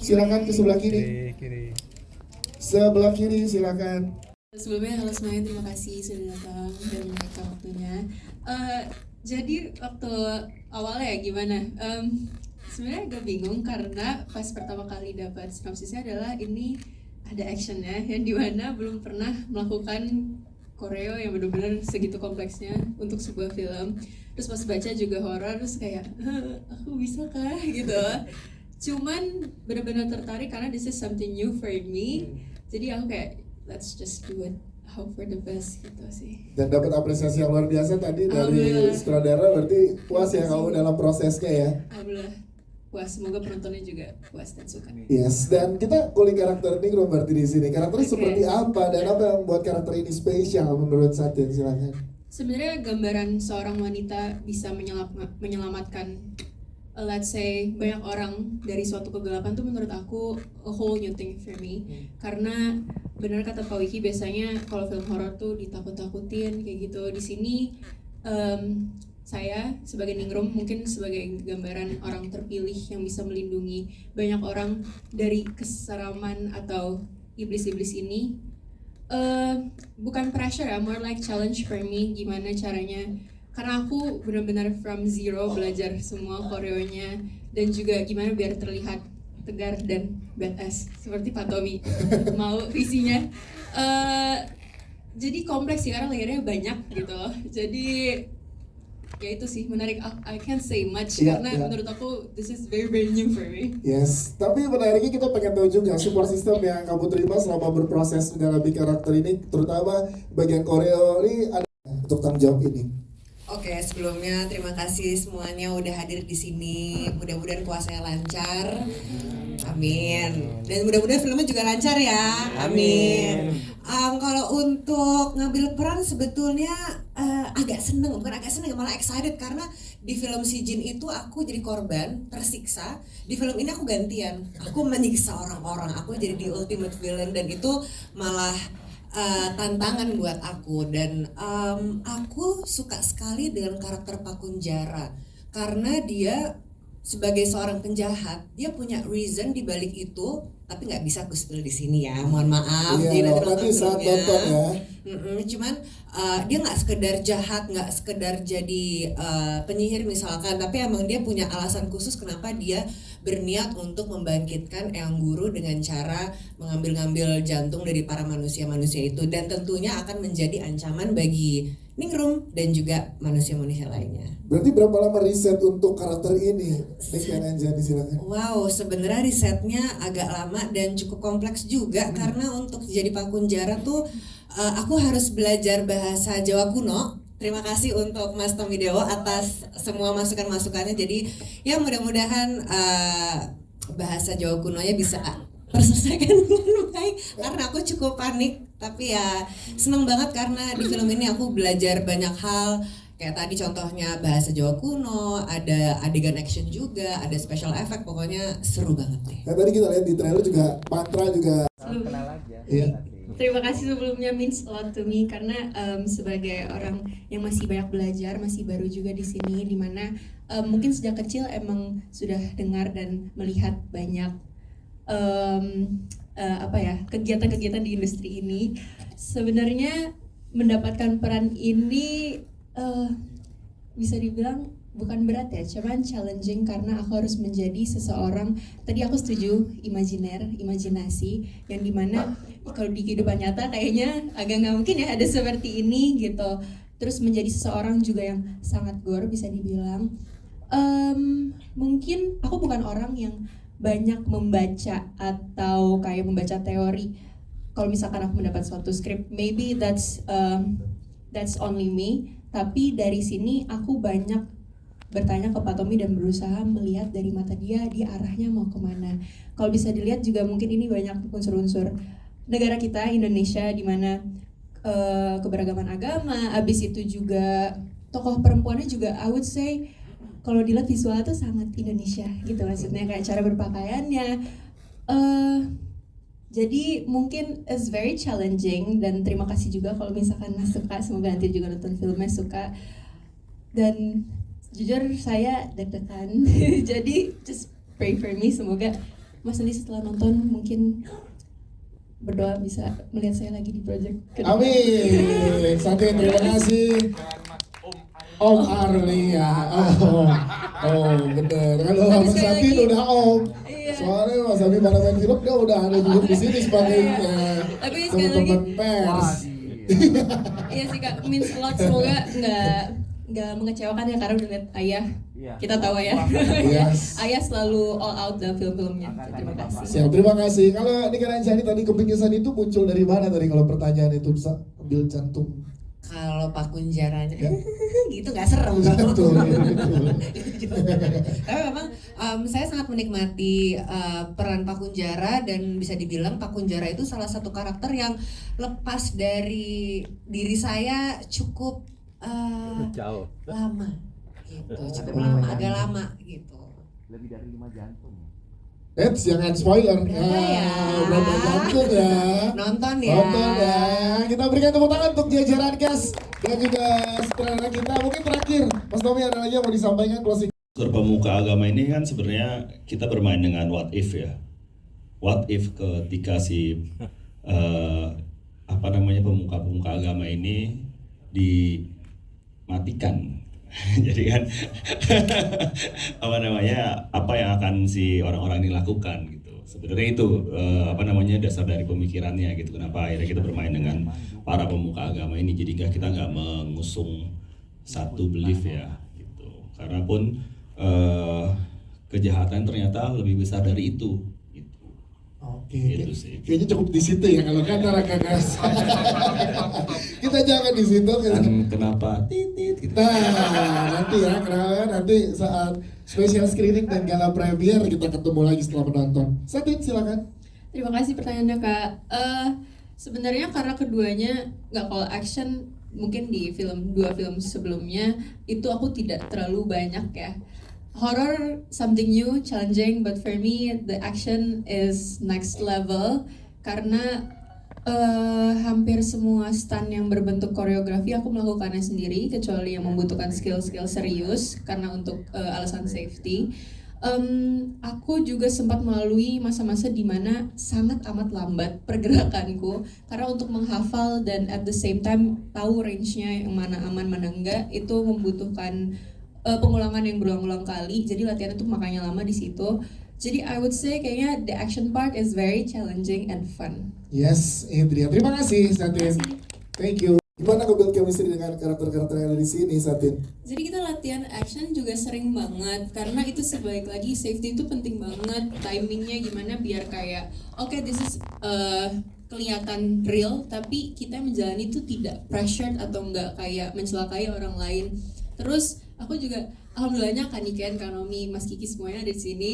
Silakan ke sebelah kiri. Sebelah kiri silakan. Sebelumnya halo semuanya, terima kasih sudah datang dan menyempatkan waktunya. Jadi waktu awalnya ya gimana? Sebenarnya agak bingung karena pas pertama kali dapat sinopsisnya adalah ini ada actionnya yang dimana belum pernah melakukan koreo yang benar-benar segitu kompleksnya untuk sebuah film. Terus pas baca juga horor, terus kayak aku bisa kah gitu. Cuman benar-benar tertarik karena this is something new for me. Jadi aku kayak let's just do it, hope for the best gitu sih. Dan dapat apresiasi yang luar biasa tadi dari sutradara, berarti puas ya kamu dalam prosesnya ya? Alhamdulillah puas, semoga penontonnya juga puas dan suka. Yes, dan kita kulik karakter Ningrum berarti di sini. Karakternya seperti apa dan apa yang membuat karakter ini spesial menurut Satin? Silakan. Sebenarnya gambaran seorang wanita bisa menyelamatkan let's say banyak orang dari suatu kegelapan tuh menurut aku a whole new thing for me. Karena benar kata Pak Wiki, biasanya kalau film horor tuh ditakut-takutin kayak gitu. Di sini saya sebagai Ningrum mungkin sebagai gambaran orang terpilih yang bisa melindungi banyak orang dari keseraman atau iblis-iblis ini. Bukan pressure ya, more like challenge for me, gimana caranya, karena aku benar-benar from zero belajar semua koreonya dan juga gimana biar terlihat tegar dan badass seperti Pak Tommy mau visinya. Jadi kompleks sih karena layernya banyak gitu loh. Jadi ya itu sih menarik. I can't say much karena menurut aku this is very very new for me. Yes, tapi menariknya kita pengen tahu juga support system yang kamu terima selama berproses mendalami karakter ini, terutama bagian koreo ini ada untuk tanggung jawab ini. Oke, sebelumnya terima kasih semuanya udah hadir di sini. Mudah-mudahan puasanya lancar. Amin. Dan mudah-mudahan filmnya juga lancar ya. Amin. Kalau untuk ngambil peran sebetulnya agak seneng, bukan agak seneng, malah excited karena di film Si Jin itu aku jadi korban, tersiksa. Di film ini aku gantian. Aku menyiksa orang-orang. Aku jadi the ultimate villain dan itu malah tantangan buat aku. Dan aku suka sekali dengan karakter Pak Kunjara karena dia sebagai seorang penjahat dia punya reason di balik itu, tapi nggak bisa aku spill di sini ya, mohon maaf. Iya, nanti saat nonton ya. Cuman dia nggak sekedar jahat, nggak sekedar jadi penyihir misalkan, tapi emang dia punya alasan khusus kenapa dia berniat untuk membangkitkan Eyang Guru dengan cara mengambil-ngambil jantung dari para manusia-manusia itu, dan tentunya akan menjadi ancaman bagi Ningrum dan juga manusia-manusia lainnya. Berarti berapa lama riset untuk karakter ini? Niken Anjani silakan. Wow, sebenarnya risetnya agak lama dan cukup kompleks juga karena untuk jadi Pak Kunjara tuh aku harus belajar bahasa Jawa kuno. Terima kasih untuk Mas Tommy Dewo atas semua masukan-masukannya. Jadi ya mudah-mudahan bahasa Jawa kunonya bisa terselesaikan dengan baik karena aku cukup panik, tapi ya seneng banget karena di film ini aku belajar banyak hal. Kayak tadi contohnya bahasa Jawa kuno, ada adegan action juga, ada special effect, pokoknya seru banget deh. Nah, tadi kita lihat di trailer juga mantra juga. Kenal aja. Iya. Terima kasih sebelumnya, means a lot to me karena sebagai orang yang masih banyak belajar, masih baru juga di sini, dimana mungkin sejak kecil emang sudah dengar dan melihat banyak kegiatan-kegiatan di industri ini. Sebenarnya mendapatkan peran ini bisa dibilang bukan berat ya, cuman challenging karena aku harus menjadi seseorang, tadi aku setuju, imajinasi yang dimana kalau di kehidupan nyata kayaknya agak nggak mungkin ya ada seperti ini gitu. Terus menjadi seseorang juga yang sangat gore bisa dibilang. Mungkin aku bukan orang yang banyak membaca atau kayak membaca teori. Kalau misalkan aku mendapat suatu skrip, maybe that's only me. Tapi dari sini aku banyak bertanya ke Pak Tommy dan berusaha melihat dari mata dia arahnya mau kemana. Kalau bisa dilihat juga mungkin ini banyak unsur-unsur negara kita Indonesia, di mana keberagaman agama, abis itu juga tokoh perempuannya juga I would say kalau dilihat visual tuh sangat Indonesia gitu, maksudnya kayak cara berpakaiannya. Jadi mungkin it's very challenging dan terima kasih juga kalau misalkan Mas suka, semoga nanti juga nonton filmnya suka. Dan jujur saya deg-degan, jadi just pray for me, semoga Mas Andi setelah nonton mungkin berdoa bisa melihat saya lagi di project kedua. Amin. Satin, terima kasih. Om Arli ya. Oh, bener. Kalau Tapi Mas sekali Satin lagi- udah Om. Iya. Soalnya Mas Satin pada main film dia udah ada duduk di sini sebagai Tapi sekali teman-teman lagi- pers. Iya sih Kak, means a lot. Semoga nggak mengecewakan ya karena udah lihat Ayah. Kita tahu ya. Yes. Ayah selalu all out dalam film-filmnya. Terima kasih. Siap, terima kasih. Kalau Nika Ranjani tadi kepingisan itu muncul dari mana tadi kalau pertanyaan itu bisa ambil cantum? Kalau Pak Kunjaranya Ya. gitu nggak serem Betul, dong. betul. Tapi memang saya sangat menikmati peran Pak Kunjara, dan bisa dibilang Pak Kunjara itu salah satu karakter yang lepas dari diri saya cukup Jauh. lama gitu, cukup lama, agak lama gitu. Lebih dari 5 jantung. Jangan spoiler. Berapa ya? Berapa jantung ya? Nonton ya. Nonton ya. Kita berikan tepuk tangan untuk jajaran cast dan juga sutradara kita. Mungkin terakhir, Mas Tommy ada lagi yang mau disampaikan closing. Pemuka agama ini kan sebenarnya kita bermain dengan what if ya. What if ketika si pemuka agama ini dimatikan. Jadi kan apa yang akan si orang-orang ini lakukan gitu. Sebenarnya itu dasar dari pemikirannya gitu. Kenapa akhirnya kita bermain dengan para pemuka agama ini. Jadi kita nggak mengusung satu belief ya gitu. Karena pun kejahatan ternyata lebih besar dari itu gitu. Oke, Gitu sih. kayaknya cukup di situ ya kalau kata Raka Gas. Kita jangan di situ. Dan kenapa titit gitu. Nah, nanti ya, kenapa nanti saat special screening dan gala premier kita ketemu lagi setelah menonton. Satin, silakan. Terima kasih pertanyaannya Kak. Sebenarnya karena keduanya nggak call action, mungkin di dua film sebelumnya itu aku tidak terlalu banyak ya. Horror something new, challenging, but for me the action is next level karena hampir semua stunt yang berbentuk koreografi aku melakukannya sendiri kecuali yang membutuhkan skill-skill serius karena untuk alasan safety. Aku juga sempat melalui masa-masa di mana sangat amat lambat pergerakanku karena untuk menghafal dan at the same time tahu range-nya yang mana aman mana enggak itu membutuhkan pengulangan yang berulang-ulang kali, jadi latihan itu makanya lama di situ. Jadi I would say kayaknya the action part is very challenging and fun. Yes, itu dia. Terima kasih, Satin. Thank you. Gimana kau build chemistry dengan karakter-karakter yang ada di sini, Satin? Jadi kita latihan action juga sering banget karena itu sebalik lagi safety itu penting banget, timingnya gimana biar kayak okay, this is kelihatan real tapi kita menjalani itu tidak pressured atau enggak kayak mencelakai orang lain. Terus aku juga alhamdulillahnya Kaniken, Kanomi, Mas Kiki semuanya ada di sini.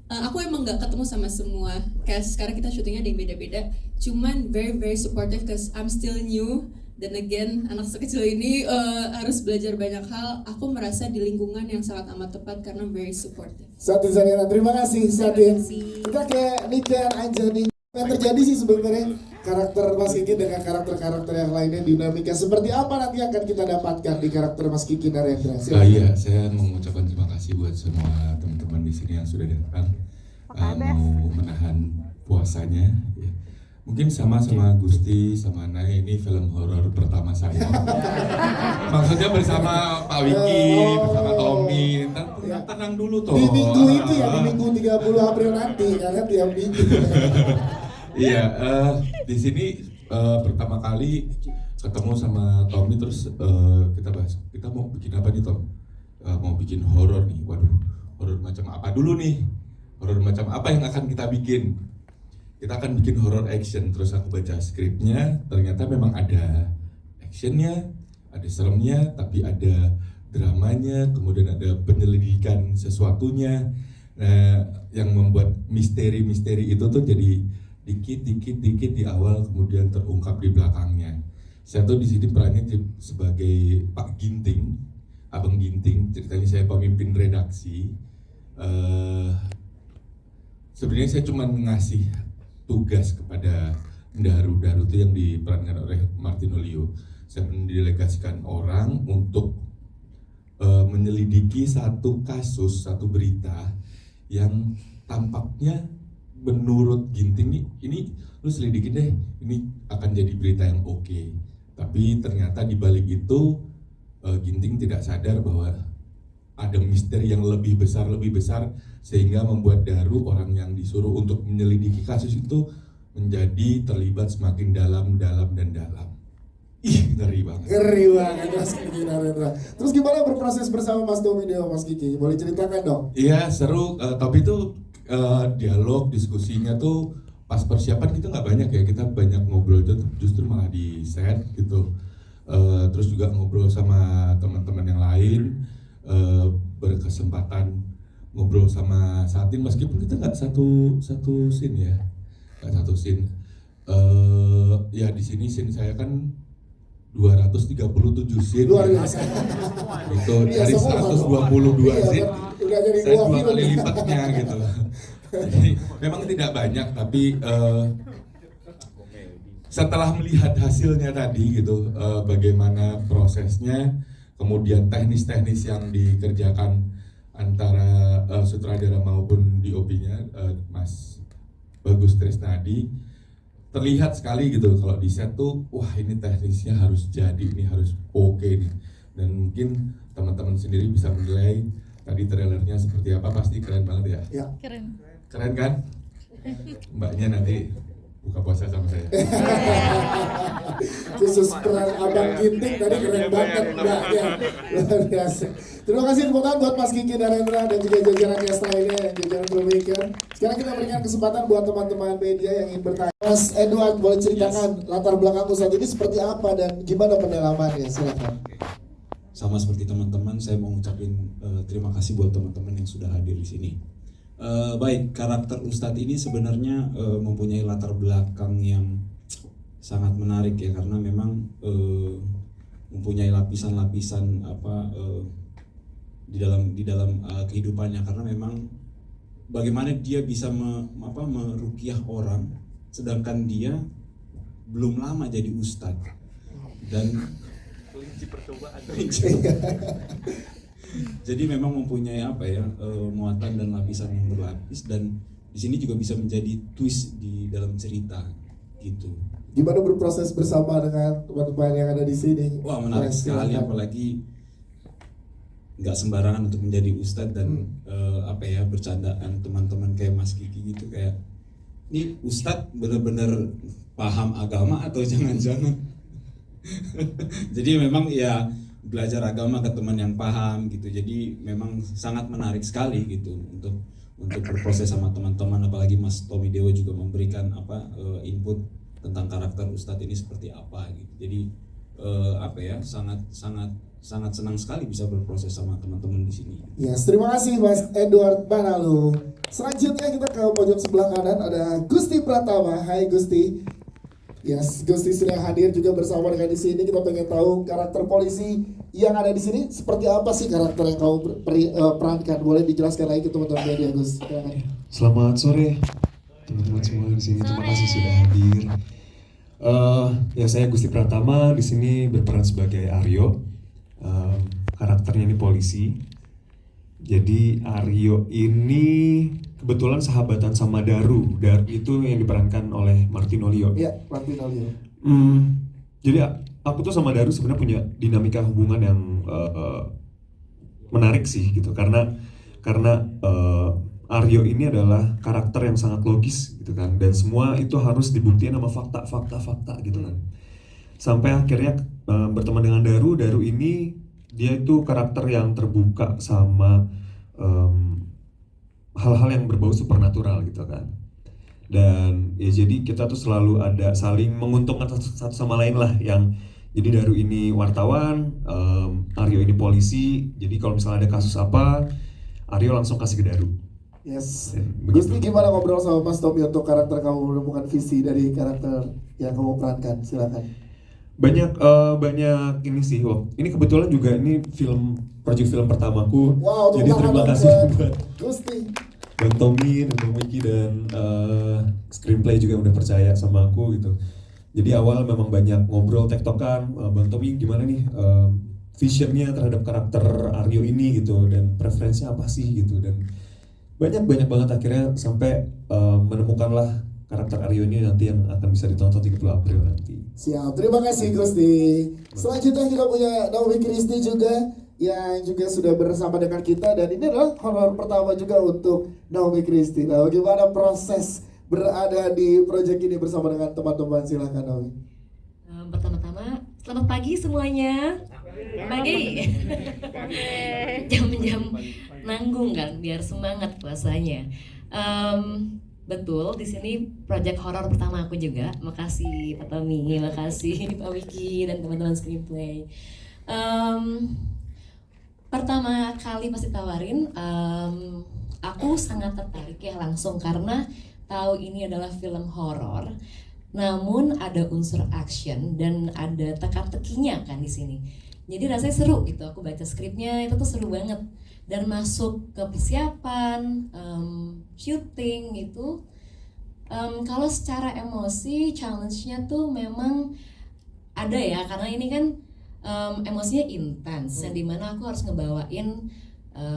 Aku emang nggak ketemu sama semua cast karena kita syutingnya ada yang beda-beda. Cuman very very supportive cause I'm still new. Dan again anak sekecil ini harus belajar banyak hal. Aku merasa di lingkungan yang sangat amat tepat karena very supportive. Satin Zaniana, terima kasih, Satin. Terima kasih. Kita ke Nika Anjani. Yang terjadi sih sebenarnya karakter Mas Kiki dengan karakter-karakter yang lainnya, dinamika seperti apa nanti akan kita dapatkan di karakter Mas Kiki Narendra? Iya, saya mengucapkan terima kasih buat semua teman-teman di sini yang sudah datang, mau menahan puasanya. Ya. Mungkin sama Gusti, sama Nay, ini film horor pertama saya. Maksudnya bersama Pak Wiki, bersama Tommy. Tenang dulu toh. Di minggu itu ya, di minggu 30 April nanti, karena tiap minggu. Iya, di sini pertama kali ketemu sama Tommy, terus kita bahas, kita mau bikin apa nih Tom? Mau bikin horor nih. Waduh, horor macam apa dulu nih? Horor macam apa yang akan kita bikin? Kita akan bikin horror action. Terus aku baca skripnya, ternyata memang ada actionnya, ada seremnya, tapi ada dramanya, kemudian ada penyelidikan sesuatunya. Nah, yang membuat misteri-misteri itu tuh jadi dikit di awal, kemudian terungkap di belakangnya. Saya tuh di sini perannya sebagai Pak Ginting, Abang Ginting. Ceritanya saya pemimpin redaksi. Sebenarnya saya cuma ngasih tugas kepada Daru itu yang diperankan oleh Martino Leo. Saya mendelegasikan orang untuk menyelidiki satu kasus, satu berita yang tampaknya menurut Ginting nih, ini lu selidikin deh, ini akan jadi berita yang oke. Tapi ternyata di balik itu Ginting tidak sadar bahwa ada misteri yang lebih besar sehingga membuat Daru, orang yang disuruh untuk menyelidiki kasus itu, menjadi terlibat semakin dalam. Ih, ngeri banget. Ngeri banget Mas Kiki Narendra. Terus gimana berproses bersama Mas Tommy Dewa, Mas Kiki? Boleh ceritakan dong? Iya, seru. Tapi itu dialog, diskusinya tuh pas persiapan kita nggak banyak ya. Kita banyak ngobrol justru malah di set gitu. Terus juga ngobrol sama teman-teman yang lain. Berkesempatan ngobrol sama Satin meskipun kita nggak satu scene ya. Nggak satu scene. Ya di sini scene saya kan 237 scene. Luar biasa. Itu Iya, dari semua, 122 Iya, scene. udah jadi Saya 2 dua film. kali lipatnya gitu. Jadi memang tidak banyak tapi setelah melihat hasilnya tadi gitu, bagaimana prosesnya, kemudian teknis-teknis yang dikerjakan antara sutradara maupun DOP-nya, Mas Bagus Trisnadi, terlihat sekali gitu kalau di set tuh, wah ini teknisnya harus jadi, ini harus oke nih. Dan mungkin teman-teman sendiri bisa menilai tadi trailernya seperti apa, pasti keren banget ya. Ya. Keren kan? Mbaknya nanti buka puasa sama saya. Khusus peran Abang Ginting tadi keren banget Mbaknya. Luar biasa. Terima kasih tepuk tangan buat Mas Kiki Narendra dan juga jajaran cast lainnya yang jajaran filmmaker. Sekarang kita berikan kesempatan buat teman-teman media yang ingin bertanya. Mas Edward, boleh ceritakan latar belakangmu saat ini seperti apa dan gimana pendalamannya? Silakan. Sama seperti teman-teman, saya mau ngucapin terima kasih buat teman-teman yang sudah hadir di sini. Baik, karakter Ustadz ini sebenarnya mempunyai latar belakang yang sangat menarik ya, karena memang mempunyai lapisan-lapisan di dalam kehidupannya, karena memang bagaimana dia bisa meruqyah orang sedangkan dia belum lama jadi Ustadz dan jadi memang mempunyai muatan dan lapisan yang berlapis, dan di sini juga bisa menjadi twist di dalam cerita gitu. Gimana berproses bersama dengan teman-teman yang ada di sini? Wah, menarik Mas, sekali, silakan. apalagi nggak sembarangan untuk menjadi ustadz dan bercandaan teman-teman kayak Mas Kiki gitu, kayak ini ustadz benar-benar paham agama atau jangan-jangan. Jadi memang ya belajar agama ke teman yang paham gitu, jadi memang sangat menarik sekali gitu untuk berproses sama teman-teman, apalagi Mas Tommy Dewa juga memberikan input tentang karakter Ustadz ini seperti apa gitu. Jadi sangat senang sekali bisa berproses sama teman-teman di sini. Yes, terima kasih Mas Edward Banalu. Selanjutnya kita ke pojok sebelah kanan ada Gusti Pratama. Hai Gusti. Yes, Gusti sudah hadir juga bersama dengan di sini. Kita pengen tahu karakter polisi yang ada di sini seperti apa sih karakter yang kau perankan? Boleh dijelaskan lagi ke teman-teman media, Gus? Selamat sore teman-teman semua di sini. Terima kasih sudah hadir. Ya, saya Gusti Pratama di sini berperan sebagai Aryo. Karakternya ini polisi. Jadi Aryo ini kebetulan sahabatan sama Daru. Daru itu yang diperankan oleh Martinolio. Iya, Martinolio. Jadi aku tuh sama Daru sebenarnya punya dinamika hubungan yang menarik sih gitu, karena Aryo ini adalah karakter yang sangat logis gitu kan, dan semua itu harus dibuktikan sama fakta gitu kan. Sampai akhirnya berteman dengan Daru ini dia itu karakter yang terbuka sama hal-hal yang berbau supernatural gitu kan. Dan ya jadi kita tuh selalu ada saling menguntungkan satu sama lain lah, yang jadi Daru ini wartawan, Aryo ini polisi. Jadi kalau misalnya ada kasus apa, Aryo langsung kasih ke Daru. Yes. Begitu. Gusti, gimana ngobrol sama Mas Tommy untuk karakter kamu menemukan visi dari karakter yang kamu perankan? Silakan. Banyak ini sih. Ini kebetulan juga ini project film pertamaku. Wow, jadi terima kasih buat Gusti. Bang Tommy dan Bang Wiki dan screenplay juga udah percaya sama aku gitu. Jadi awal memang banyak ngobrol tektokan, Bang Tommy gimana nih visionnya terhadap karakter Aryo ini gitu, dan preferensinya apa sih gitu. Dan banyak banget akhirnya sampai menemukanlah karakter Aryo ini nanti yang akan bisa ditonton 30 April nanti. Siap, terima kasih Gusti. Selanjutnya kita punya Naomi Christie juga yang juga sudah bersama dengan kita, dan ini adalah honor pertama juga untuk Naomi Christie. Nah, bagaimana proses berada di proyek ini bersama dengan teman-teman? Silakan Naomi. Pertama-tama, selamat pagi semuanya. Pagi. Jam-jam nanggung kan, biar semangat puasanya. Betul, di sini proyek horor pertama aku juga. Makasih Pak Tommy, makasih Pak Wiki dan teman-teman screenplay. Pertama kali pas ditawarin, aku sangat tertarik ya langsung karena tahu ini adalah film horor. Namun ada unsur action dan ada teka-tekinya kan di sini. Jadi rasanya seru gitu. Aku baca skripnya itu tuh seru banget. Dan masuk ke persiapan, syuting itu, kalau secara emosi challenge-nya tuh memang ada ya, karena ini kan emosinya intens, yang dimana aku harus ngebawain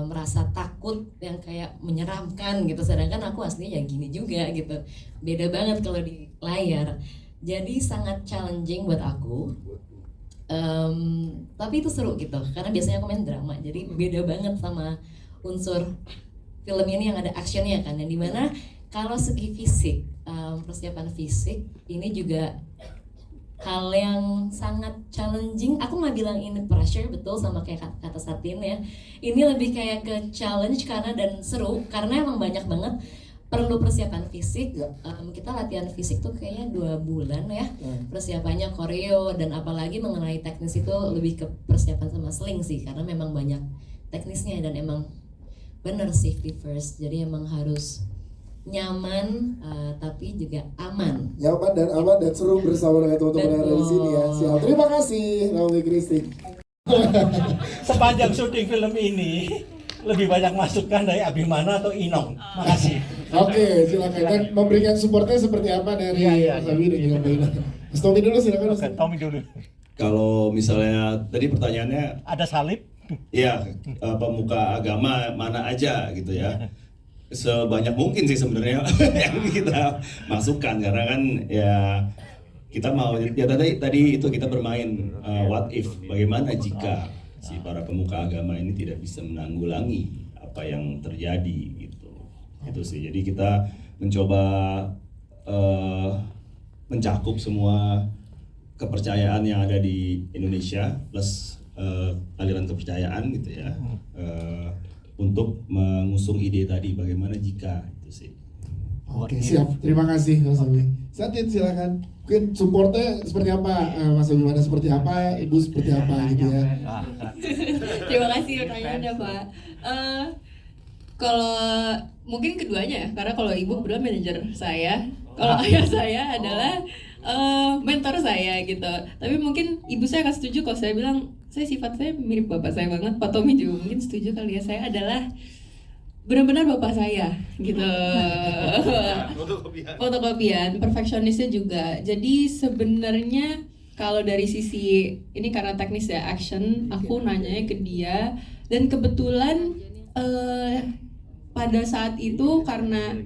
merasa takut yang kayak menyeramkan gitu, sedangkan aku aslinya ya gini juga gitu, beda banget kalau di layar. Jadi sangat challenging buat aku. Tapi itu seru gitu, karena biasanya aku main drama, jadi beda banget sama unsur film ini yang ada actionnya kan, yang dimana kalau segi fisik, persiapan fisik ini juga hal yang sangat challenging. Aku nggak bilang ini pressure, betul sama kayak kata Satin ya, ini lebih kayak ke challenge karena dan seru karena emang banyak banget perlu persiapan fisik. Kita latihan fisik tuh kayaknya 2 bulan ya, persiapannya koreo, dan apalagi mengenai teknis itu lebih ke persiapan sama sling sih, karena memang banyak teknisnya dan emang bener safety first, jadi emang harus nyaman tapi juga aman. Nyaman dan aman dan seru bersama dengan teman-teman yang ada di sini ya. Siap, terima kasih Naomi Christie. Sepanjang syuting film ini lebih banyak masukan dari Abimana atau Inong. Makasih. Oke, silakan. Dan memberikan supportnya seperti apa dari Mas Abi dan juga Mbak Ina. Mas Tommy dulu silakan. Oke, Tommy dulu. Kalau misalnya tadi pertanyaannya, Ada salib? ya pemuka agama mana aja gitu ya. Sebanyak mungkin sih sebenarnya yang kita masukkan, karena kan ya kita mau ya tadi itu kita bermain what if, bagaimana jika si para pemuka agama ini tidak bisa menanggulangi apa yang terjadi gitu. Itu sih. Jadi kita mencoba mencakup semua kepercayaan yang ada di Indonesia plus aliran kepercayaan gitu ya. Untuk mengusung ide tadi bagaimana jika itu sih. Oke, siap. Terima kasih Mas Abi. Satin silakan. Mungkin supportnya seperti apa? Mas Abi mana seperti apa? Ibu seperti apa gitu ya. Terima kasih pertanyaannya Pak. Kalau mungkin keduanya ya, karena kalau ibu berdua manajer saya, kalau ayah saya adalah mentor saya gitu. Tapi mungkin ibu saya akan setuju kalau saya bilang saya sifat saya mirip bapak saya banget. Pak Tommy juga mungkin setuju kali ya, saya adalah benar-benar bapak saya gitu. Fotokopian, perfeksionisnya juga. Jadi sebenarnya kalau dari sisi ini karena teknis ya action, aku nanyanya ke dia, dan kebetulan pada saat itu karena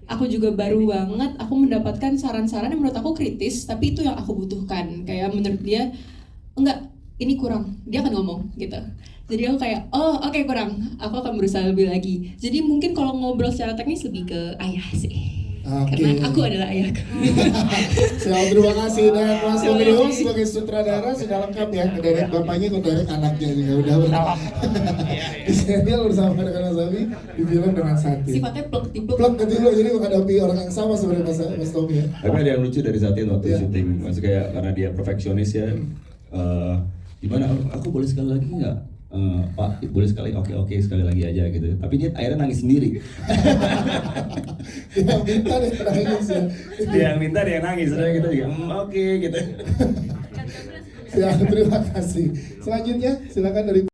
aku juga baru banget, aku mendapatkan saran-saran yang menurut aku kritis, tapi itu yang aku butuhkan. Kayak menurut dia enggak, ini kurang, dia akan ngomong gitu. Jadi aku kayak, oh oke, kurang, aku akan berusaha lebih lagi. Jadi mungkin kalau ngobrol secara teknis lebih ke ayah sih. Karena aku adalah ayahku. Siap, terima kasih. Dan Mas Tommy sebagai sutradara sudah lengkap ya, dari bapaknya ke dari anaknya juga udah bersama. Di serial bersama dengan Mas Abi, di film dengan Satin. Sifatnya plek-tiplek. Plek-tiplek, jadi menghadapi orang yang sama sebenarnya Mas Tommy ya. Tapi ada yang lucu dari Satin waktu syuting, maksudnya kayak karena dia perfeksionis ya. Gimana? Aku boleh sekali lagi nggak? Pak, boleh sekali, oke sekali lagi aja gitu. Tapi dia akhirnya nangis sendiri. Dia minta dia nangis ya. Dia yang minta, dia yang nangis. Terus kita juga oke gitu. Siap, terima kasih. Selanjutnya silakan dari